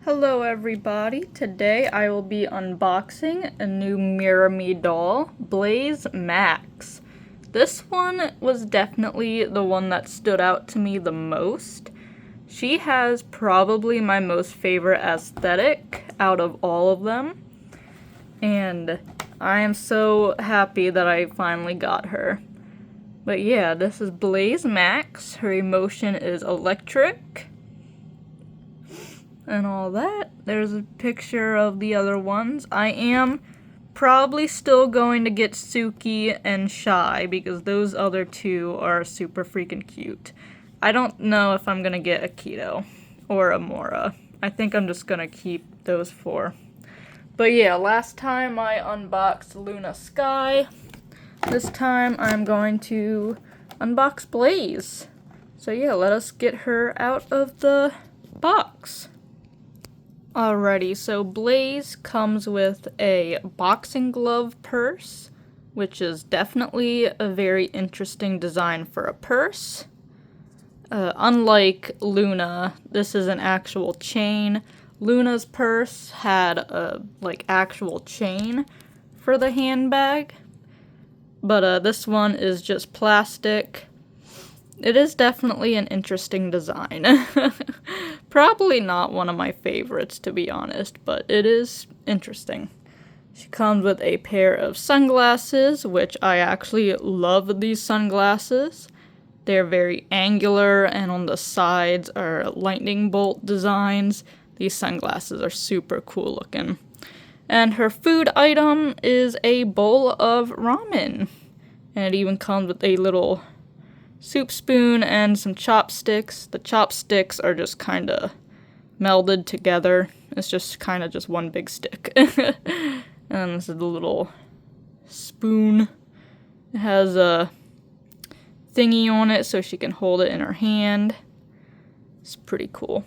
Hello everybody, today I will be unboxing a new MirrorMi doll, Blaze Maxx. This one was definitely the one that stood out to me the most. She has probably my most favorite aesthetic out of all of them, and I am so happy that I finally got her. But yeah, this is Blaze Maxx. Her emotion is electric and all that. There's a picture of the other ones. I am probably still going to get Suki and Shy because those other two are super freaking cute. I don't know if I'm gonna get a Keto or a Mora. I think I'm just gonna keep those four. But yeah, last time I unboxed Luna Sky. This time I'm going to unbox Blaze. So yeah, let us get her out of the box. Alrighty, so Blaze comes with a boxing glove purse, which is definitely a very interesting design for a purse. Unlike Luna, this is an actual chain. Luna's purse had a actual chain for the handbag, but this one is just plastic. It is definitely an interesting design. Probably not one of my favorites, to be honest, but it is interesting. She comes with a pair of sunglasses, which I actually love these sunglasses. They're very angular, and on the sides are lightning bolt designs. These sunglasses are super cool looking. And her food item is a bowl of ramen. And it even comes with a little soup spoon and some chopsticks. The chopsticks are just kind of melded together. It's just kind of just one big stick. And this is the little spoon. It has a thingy on it so she can hold it in her hand. It's pretty cool.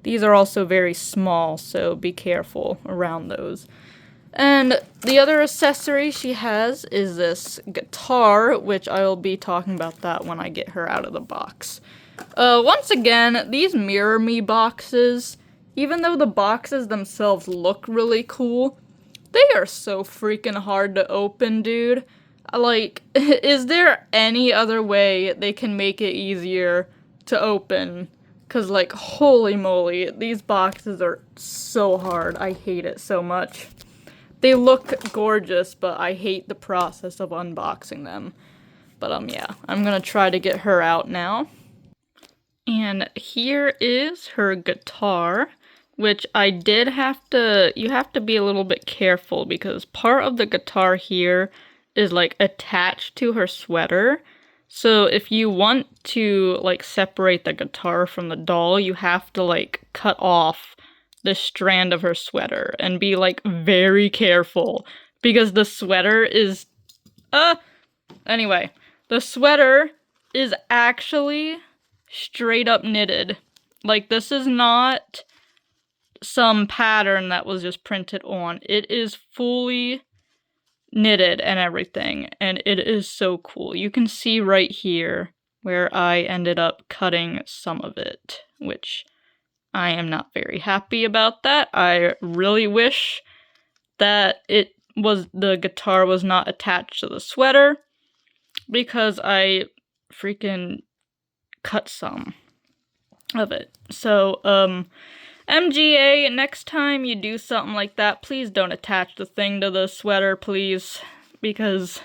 These are also very small, so be careful around those. And the other accessory she has is this guitar, which I will be talking about that when I get her out of the box. Once again, these MirrorMi boxes, even though the boxes themselves look really cool, they are so freaking hard to open, dude. Is there any other way they can make it easier to open? 'Cause, holy moly, these boxes are so hard. I hate it so much. They look gorgeous, but I hate the process of unboxing them. But, yeah, I'm gonna try to get her out now. And here is her guitar, which you have to be a little bit careful because part of the guitar here is, attached to her sweater. So if you want to, separate the guitar from the doll, you have to, cut off the strand of her sweater and be very careful because the sweater is anyway, the sweater is actually straight up knitted. This is not some pattern that was just printed on. It is fully knitted and everything, and it is so cool. You can see right here where I ended up cutting some of it, which I am not very happy about that. I really wish that the guitar was not attached to the sweater because I freaking cut some of it. So, MGA, next time you do something like that, please don't attach the thing to the sweater, please, because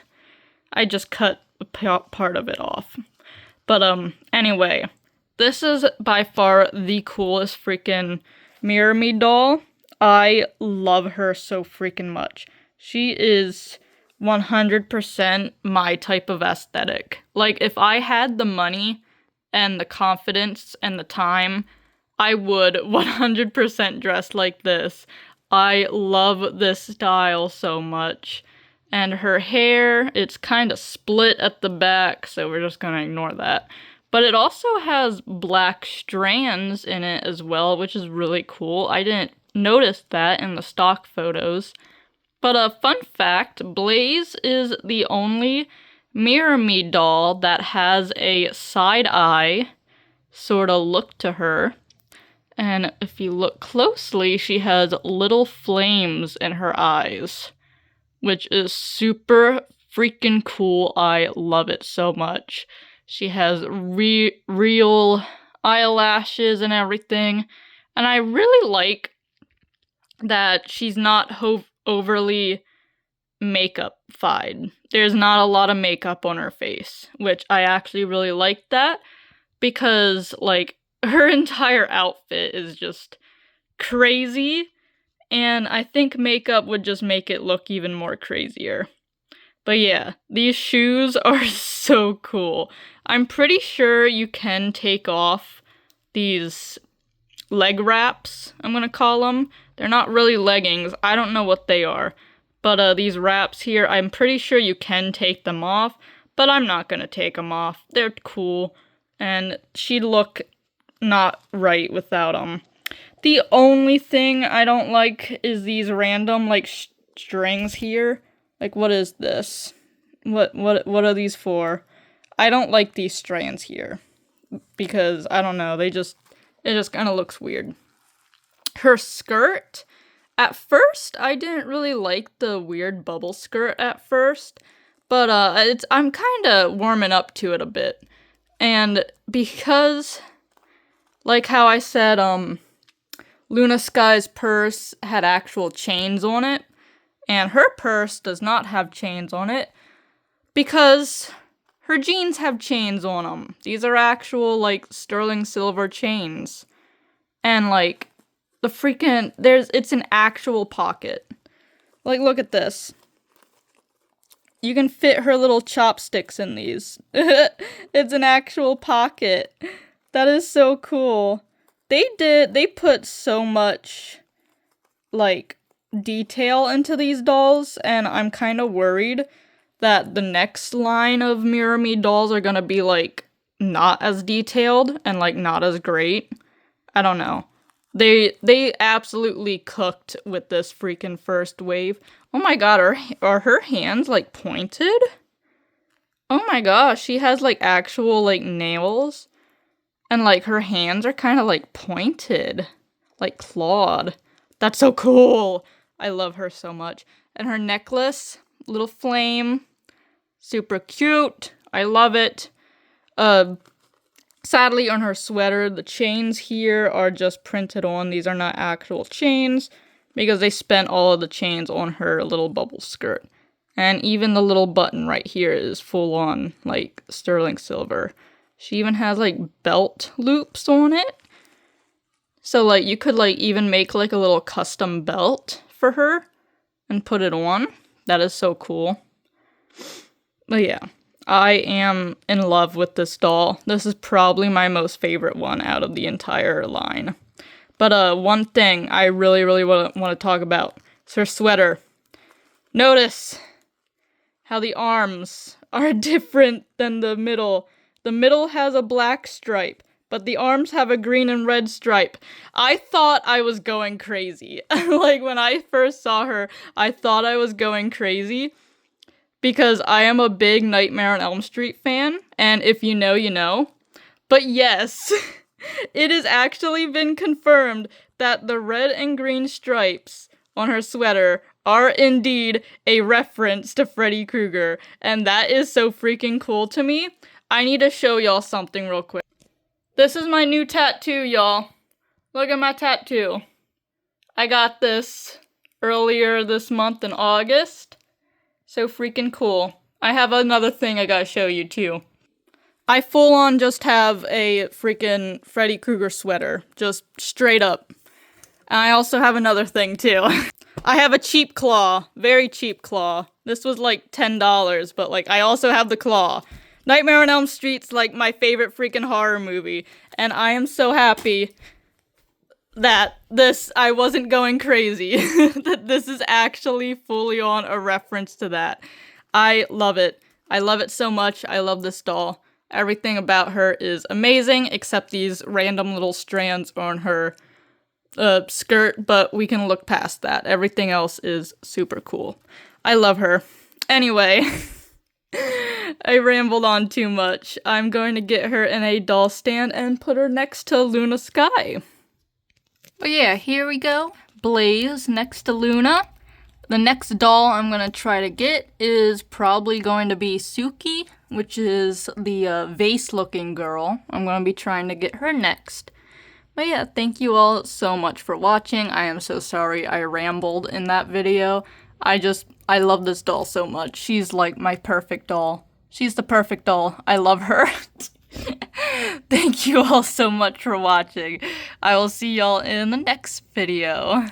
I just cut a part of it off. But, anyway. This is by far the coolest freaking MirrorMi doll. I love her so freaking much. She is 100% my type of aesthetic. If I had the money and the confidence and the time, I would 100% dress like this. I love this style so much. And her hair, it's kind of split at the back, so we're just gonna ignore that. But it also has black strands in it as well, which is really cool. I didn't notice that in the stock photos. But a fun fact, Blaze is the only MirrorMi doll that has a side eye sort of look to her. And if you look closely, she has little flames in her eyes, which is super freaking cool. I love it so much. She has real eyelashes and everything. And I really like that she's not overly makeup-fied. There's not a lot of makeup on her face, which I actually really like that because, like, her entire outfit is just crazy, and I think makeup would just make it look even more crazier. But yeah, these shoes are so cool. I'm pretty sure you can take off these leg wraps, I'm gonna call them. They're not really leggings. I don't know what they are. But these wraps here, I'm pretty sure you can take them off, but I'm not gonna take them off. They're cool, and she'd look not right without them. The only thing I don't like is these random, like, strings here. Like, what is this? What are these for? I don't like these strands here, because, I don't know, it just kind of looks weird. Her skirt, at first, I didn't really like the weird bubble skirt at first, but I'm kind of warming up to it a bit. And because, like how I said, Luna Sky's purse had actual chains on it, and her purse does not have chains on it, because her jeans have chains on them. These are actual, like, sterling silver chains. And, like, it's an actual pocket. Like, look at this. You can fit her little chopsticks in these. It's an actual pocket. That is so cool. They put so much, like, detail into these dolls, and I'm kind of worried that the next line of MirrorMi dolls are gonna be, like, not as detailed and, like, not as great. I don't know. They absolutely cooked with this freaking first wave. Oh my god, are her hands, like, pointed? Oh my gosh, she has, like, actual, like, nails. And, like, her hands are kind of, like, pointed. Like, clawed. That's so cool! I love her so much. And her necklace, little flame. Super cute. I love it. Sadly, on her sweater, the chains here are just printed on. These are not actual chains, because they spent all of the chains on her little bubble skirt. And even the little button right here is full on, like, sterling silver. She even has, like, belt loops on it. So, like, you could, like, even make, like, a little custom belt for her and put it on. That is so cool. But yeah. I am in love with this doll. This is probably my most favorite one out of the entire line. But one thing I really, really want to talk about is her sweater. Notice how the arms are different than the middle. The middle has a black stripe, but the arms have a green and red stripe. I thought I was going crazy. Like, when I first saw her, I thought I was going crazy. Because I am a big Nightmare on Elm Street fan, and if you know, you know. But yes, it has actually been confirmed that the red and green stripes on her sweater are indeed a reference to Freddy Krueger, and that is so freaking cool to me. I need to show y'all something real quick. This is my new tattoo, y'all. Look at my tattoo. I got this earlier this month in August. So freaking cool. I have another thing I gotta show you too. I full on just have a freaking Freddy Krueger sweater. Just straight up. And I also have another thing too. I have a cheap claw. Very cheap claw. This was like $10, but like I also have the claw. Nightmare on Elm Street's like my favorite freaking horror movie. And I am so happy that I wasn't going crazy. That this is actually fully on a reference to that. I love it. I love it so much. I love this doll. Everything about her is amazing, except these random little strands on her skirt, but we can look past that. Everything else is super cool. I love her. Anyway, I rambled on too much. I'm going to get her in a doll stand and put her next to Luna Sky. But yeah, here we go. Blaze next to Luna. The next doll I'm gonna try to get is probably going to be Suki, which is the vase-looking girl. I'm gonna be trying to get her next. But yeah, thank you all so much for watching. I am so sorry I rambled in that video. I love this doll so much. She's like my perfect doll. She's the perfect doll. I love her. Thank you all so much for watching. I will see y'all in the next video.